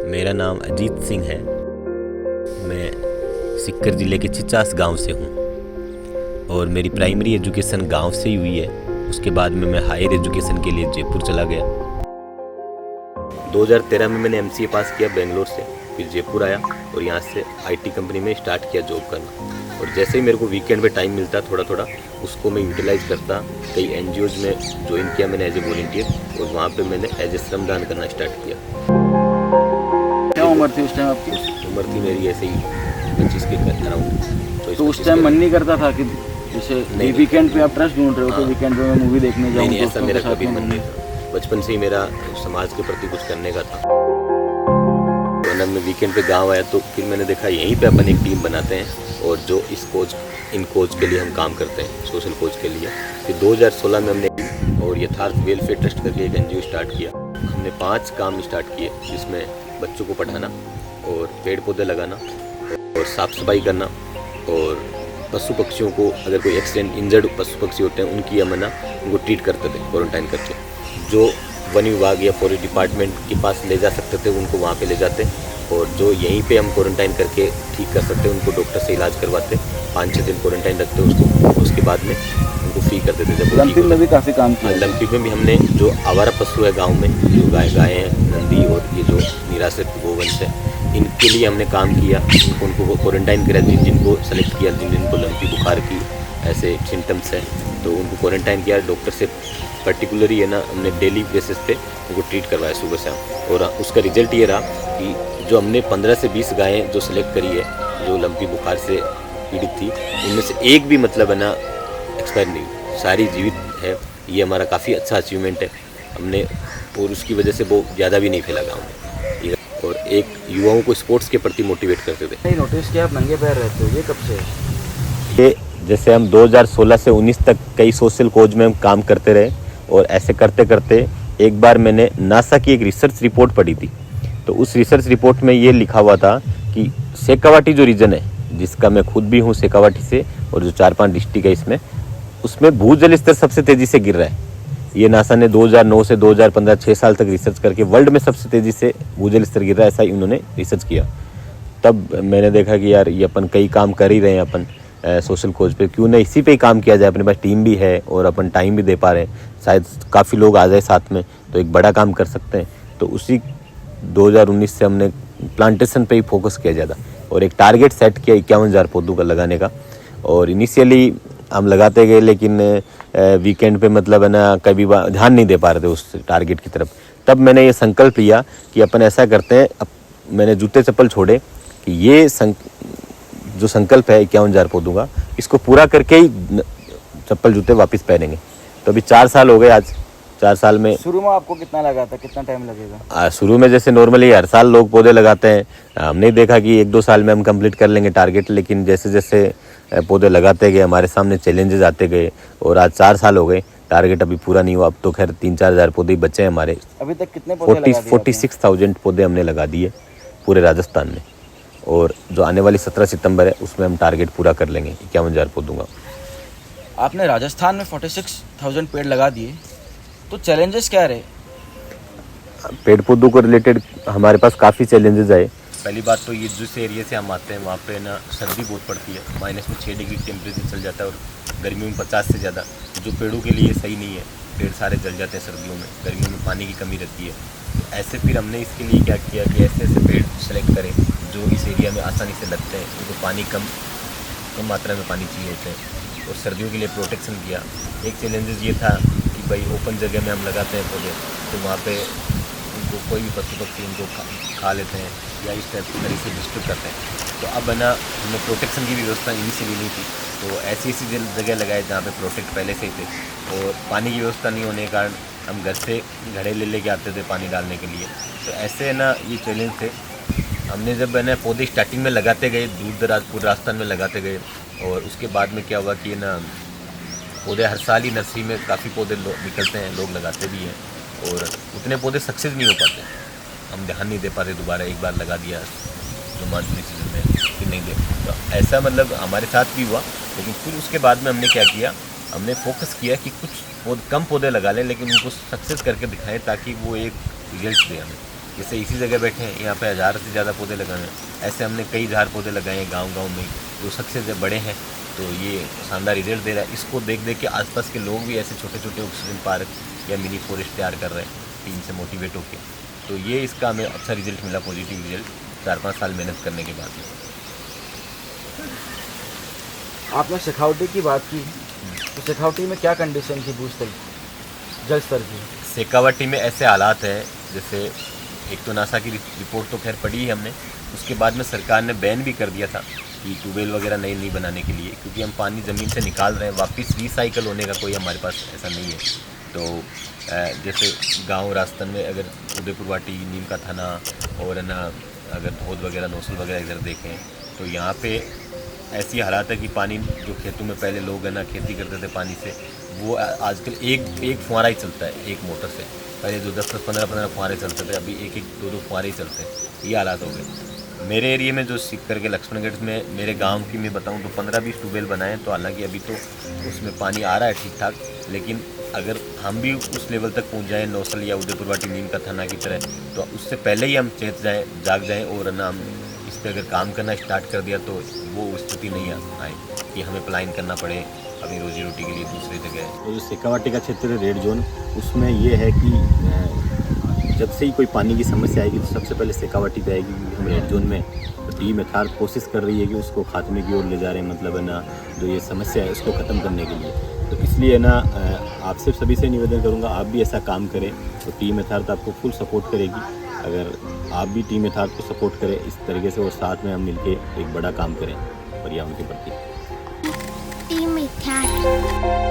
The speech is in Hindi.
मेरा नाम अजीत सिंह है। मैं सिक्कर ज़िले के चिचास गांव से हूं और मेरी प्राइमरी एजुकेशन गांव से ही हुई है। उसके बाद में मैं हायर एजुकेशन के लिए जयपुर चला गया। 2013 में मैंने एमसीए पास किया बेंगलोर से, फिर जयपुर आया और यहाँ से आईटी कंपनी में स्टार्ट किया जॉब करना। और जैसे ही मेरे को वीकेंड पे टाइम मिलता थोड़ा थोड़ा, उसको मैं यूटिलाइज़ करता। कई एनजीओज़ में ज्वाइन किया मैंने एज ए वॉलंटियर और वहाँ पे मैंने एज ए श्रमदान करना स्टार्ट किया। क्या उम्र थी उस टाइम आपकी? उम्र थी मेरी ऐसे ही 25 के अराउंड। तो उस टाइम मन नहीं करता था कि जैसे वीकेंड पे आप ट्रस्ट ढूंढ रहे हो तो वीकेंड पे मैं मूवी देखने जाऊँ? नहीं, ऐसा मेरा कभी मन नहीं था। बचपन से ही मेरा समाज के प्रति कुछ करने का था। तो मैं वीकेंड पे गांव आया तो फिर मैंने देखा यहीं पे अपन एक टीम बनाते हैं और जो इन कोच के लिए हम काम करते हैं, सोशल कोच के लिए। फिर 2016 में हमने और यथार्थ वेलफेयर ट्रस्ट करके एक एनजीओ स्टार्ट किया। हमने 5 काम स्टार्ट किए, जिसमें बच्चों को पढ़ाना और पेड़ पौधे लगाना और साफ़ सफाई करना और पशु पक्षियों को, अगर कोई एक्सीडेंट इंजर्ड पशु पक्षी होते हैं उनकी अमना उनको ट्रीट करते थे क्वारंटाइन करके। जो वन विभाग या फॉरेस्ट डिपार्टमेंट के पास ले जा सकते थे उनको वहाँ पे ले जाते और जो यहीं पे हम क्वारंटाइन करके ठीक कर सकते उनको डॉक्टर से इलाज करवाते। 5-6 दिन क्वारंटाइन रखते उसको, उसके बाद में उनको फ्री कर देते थे। लंपी में भी काफ़ी काम किया। लंपी में भी हमने जो आवारा पशु है गाँव में, जो गाय हैं, नंदी और ये जो निराश्रित गोवंश है, इनके लिए हमने काम किया। उनको क्वारंटाइन करा, जिनको सेलेक्ट किया, जिनको लंपी बुखार की ऐसे सिम्टम्स हैं तो उनको क्वारंटाइन किया। डॉक्टर से पर्टिकुलरली है ना, हमने डेली बेसिस पे उनको ट्रीट करवाया सुबह शाम। और उसका रिजल्ट ये रहा कि जो हमने 15 से 20 गायें जो सेलेक्ट करी है जो लंपी बुखार से पीड़ित थी, उनमें से एक भी मतलब है ना एक्सपायर नहीं, सारी जीवित है। ये हमारा काफ़ी अच्छा अचीवमेंट है हमने, और उसकी वजह से वो ज़्यादा भी नहीं फैला गाँव में। और एक युवाओं को स्पोर्ट्स के प्रति मोटिवेट करते थे। नहीं नोटिस किया आप नंगे पैर रहते हो, ये कब से? ये जैसे हम 2016 से 19 तक कई सोशल कोज में हम काम करते रहे और ऐसे करते करते एक बार मैंने नासा की एक रिसर्च रिपोर्ट पढ़ी थी। तो उस रिसर्च रिपोर्ट में ये लिखा हुआ था कि शेखावाटी जो रीजन है, जिसका मैं खुद भी हूँ शेखावाटी से, और जो 4-5 डिस्ट्रिक्ट है इसमें, उसमें भूजल स्तर सबसे तेज़ी से गिर रहा है। ये नासा ने 2009 से 2015 6 साल तक रिसर्च करके वर्ल्ड में सबसे तेज़ी से भूजल स्तर गिर रहा है, ऐसा ही उन्होंने रिसर्च किया। तब मैंने देखा कि यार ये अपन कई काम कर ही रहे हैं अपन सोशल कोज पे, क्यों ना इसी पे ही काम किया जाए। अपने पास टीम भी है और अपन टाइम भी दे पा रहे हैं, शायद काफ़ी लोग आ जाए साथ में तो एक बड़ा काम कर सकते हैं। तो उसी 2019 से हमने प्लांटेशन पे ही फोकस किया ज़्यादा और एक टारगेट सेट किया 51,000 पौधों का लगाने का। और इनिशियली हम लगाते गए, लेकिन वीकेंड पे मतलब है ना कभी ध्यान नहीं दे पा रहे थे उस टारगेट की तरफ। तब मैंने ये संकल्प लिया कि अपन ऐसा करते हैं, अब मैंने जूते चप्पल छोड़े कि ये जो संकल्प है 51,000 पौधों का, इसको पूरा करके ही चप्पल जूते वापस पहनेंगे। तो अभी 4 साल हो गए आज। 4 साल में शुरू में आपको कितना लगा था, कितना टाइम लगेगा? शुरू में जैसे नॉर्मली हर साल लोग पौधे लगाते हैं, हमने देखा कि 1-2 साल में हम कंप्लीट कर लेंगे टारगेट। लेकिन जैसे जैसे पौधे लगाते गए हमारे सामने चैलेंजेस आते गए और आज 4 साल हो गए, टारगेट अभी पूरा नहीं हुआ। अब तो खैर 3-4 हज़ार पौधे ही बचे हैं हमारे। अभी तक कितने पौधे लगा दिए? 46,000 पौधे हमने लगा दिए पूरे राजस्थान में। और जो आने वाली 17 सितंबर है उसमें हम टारगेट पूरा कर लेंगे 51,000 पौधों का। आपने राजस्थान में 46,000 पेड़ लगा दिए, तो चैलेंजेस क्या रहे? पेड़ पौधों को रिलेटेड हमारे पास काफ़ी चैलेंजेस आए। पहली बात तो ये जिस एरिया से हम आते हैं वहाँ पे ना सर्दी बहुत पड़ती है, -6 डिग्री टेम्परेचर चल जाता है और गर्मियों में 50 से ज़्यादा, जो पेड़ों के लिए सही नहीं है। पेड़ सारे जल जाते हैं सर्दियों में, गर्मियों में पानी की कमी रहती है। तो ऐसे फिर हमने इसके लिए क्या किया कि ऐसे पेड़ सेलेक्ट करें जो इस एरिया में आसानी से लगते हैं, क्योंकि पानी कम मात्रा में पानी चाहिए होते हैं, और सर्दियों के लिए प्रोटेक्शन किया। एक चैलेंजेस ये था कि भाई ओपन जगह में हम लगाते हैं पौधे तो वहाँ पे उनको कोई भी पशु पक्षी उनको खा लेते हैं या इस तरीके से डिस्टर्ब करते हैं। तो अब है ना हमने प्रोटेक्शन की भी व्यवस्था इनिशियली नहीं थी, तो ऐसी जगह लगाए जहाँ पे प्रोटेक्ट पहले से ही थे। और पानी की व्यवस्था नहीं होने के कारण हम घर से घड़े ले के आते थे पानी डालने के लिए। तो ऐसे है ना ये चैलेंज थे। हमने जब है ना पौधे स्टार्टिंग में लगाते गए, दूर दराज पूरे राजस्थान में लगाते गए, और उसके बाद में क्या हुआ कि ना पौधे हर साल ही नर्सरी में काफ़ी पौधे निकलते हैं, लोग लगाते भी हैं, और उतने पौधे सक्सेस नहीं हो पाते। हम ध्यान नहीं दे पाते, दोबारा एक बार लगा दिया जो मानसूनी सीजन में फिर नहीं दे। तो ऐसा मतलब हमारे साथ भी हुआ। लेकिन फिर उसके बाद में हमने क्या किया, हमने फोकस किया कि कुछ कम पौधे लगा लें लेकिन उनको सक्सेस करके दिखाएं ताकि वो एक रिजल्ट दे हमें। जैसे इसी जगह बैठे हैं, यहाँ पे 1000 से ज़्यादा पौधे लगाए हैं। ऐसे हमने कई 1000 पौधे लगाए हैं गांव-गांव में, जो सबसे बड़े हैं। तो ये शानदार रिजल्ट दे रहा है। इसको देख देख के आसपास के लोग भी ऐसे छोटे छोटे ऑक्सीजन पार्क या मिनी फॉरेस्ट तैयार कर रहे हैं टीम से मोटिवेट होकर। तो ये इसका हमें अच्छा रिजल्ट मिला, पॉजिटिव रिजल्ट 4-5 साल मेहनत करने के बाद। आपने शेखावटी की बात की, तो शेखावटी में क्या कंडीशन थी भूस्तर जल स्तर की? शेखावटी में ऐसे हालात हैं, जैसे एक तो नासा की रिपोर्ट तो खैर पढ़ी ही हमने, उसके बाद में सरकार ने बैन भी कर दिया था कि ट्यूबवेल वगैरह नए नहीं बनाने के लिए, क्योंकि हम पानी ज़मीन से निकाल रहे हैं, वापस रिसाइकल होने का कोई हमारे पास ऐसा नहीं है। तो जैसे गांव राजस्थान में अगर उदयपुर वाटी, नीम का थाना और ना अगर धोद वगैरह, नौसल वगैरह इधर देखें तो यहाँ पे ऐसी हालात है कि पानी जो खेतों में पहले लोग है ना खेती करते थे पानी से, वो आजकल एक फुहारा ही चलता है एक मोटर से। पहले जो 10-10, 15-15 फुहारे चलते थे, अभी एक 2-2 फुहारे ही चलते हैं। ये हालात हो गए। मेरे एरिया में जो सीकर के लक्ष्मणगढ़ में मेरे गांव की मैं बताऊं तो 15-20 ट्यूबवेल बनाए, तो हालांकि अभी तो उसमें पानी आ रहा है ठीक ठाक, लेकिन अगर हम भी उस लेवल तक पहुंच जाएं नौसल या उदयपुर वाटी, नीम का थाना की तरह, तो उससे पहले ही हम जाग जाएं और ना हम इस पर अगर काम करना स्टार्ट कर दिया तो वो स्थिति नहीं आए कि हमें पलायन करना पड़े अपनी रोजी रोटी के लिए दूसरी जगह। और जो शेखावाटी का क्षेत्र है रेड जोन, उसमें ये है कि जब से ही कोई पानी की समस्या आएगी तो सबसे पहले शेखावाटी पे आएगी, क्योंकि हम रेड जोन में तो टीम यथार्थ कोशिश कर रही है कि उसको खात्मे की ओर ले जा रहे हैं, मतलब है ना जो ये समस्या है उसको ख़त्म करने के लिए। तो इसलिए ना आपसे सभी से निवेदन करूंगा, आप भी ऐसा काम करें तो टीम यथार्थ आपको फुल सपोर्ट करेगी। अगर आप भी टीम यथार्थ को सपोर्ट करें इस तरीके से और साथ में हम मिलके एक बड़ा काम करें पर्यावरण के प्रति। टीम यथार्थ।